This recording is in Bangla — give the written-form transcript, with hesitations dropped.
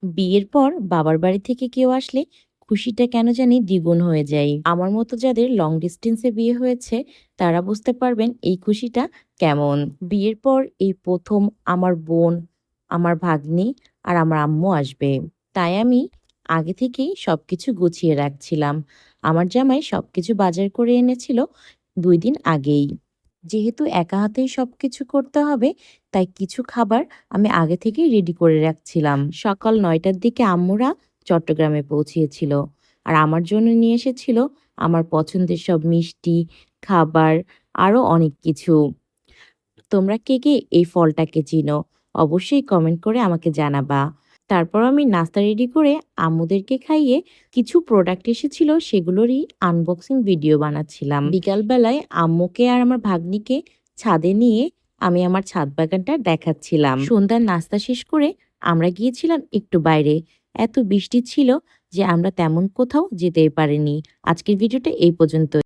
বিয়ের পর বাবার বাড়ি থেকে কেউ আসলে খুশিটা কেন জানি দ্বিগুণ হয়ে যায়। আমার মতো যাদের লং ডিস্টেন্সে বিয়ে হয়েছে তারা বুঝতে পারবেন এই খুশিটা কেমন। বিয়ের পর এই প্রথম আমার বোন, আমার ভাগ্নি আর আমার আম্মু আসবে। তাই আমি আগে থেকেই সবকিছু গুছিয়ে রাখছিলাম। আমার জামাই সবকিছু বাজার করে এনেছিল ২ দিন আগেই। যেহেতু একা হাতেই সবকিছু করতে হবে, তাই কিছু খাবার আমি আগে থেকেই রেডি করে রাখছিলাম। সকাল ৯টার দিকে আম্মুরা চট্টগ্রামে পৌঁছিয়েছিল। আর আমার জন্য নিয়ে এসেছিল আমার পছন্দের সব মিষ্টি, খাবার আরো অনেক কিছু। তোমরা কে, কে এই ফলটাকে চিনো? অবশ্যই কমেন্ট করে আমাকে জানাবা। তারপর আমি নাস্তা রেডি করে আম্মুদেরকে খাইয়ে কিছু প্রোডাক্ট এসেছিল সেগুলোরই আনবক্সিং ভিডিও বানাচ্ছিলাম। বিকালবেলায় আম্মুকে আর আমার ভাগ্নিকে ছাদে নিয়ে আমি আমার ছাদ বাগানটা দেখাচ্ছিলাম। সন্ধ্যার নাস্তা শেষ করে আমরা গিয়েছিলাম একটু বাইরে। এত বৃষ্টি ছিল যে আমরা তেমন কোথাও যেতেই পারিনি। আজকের ভিডিওটা এই পর্যন্ত।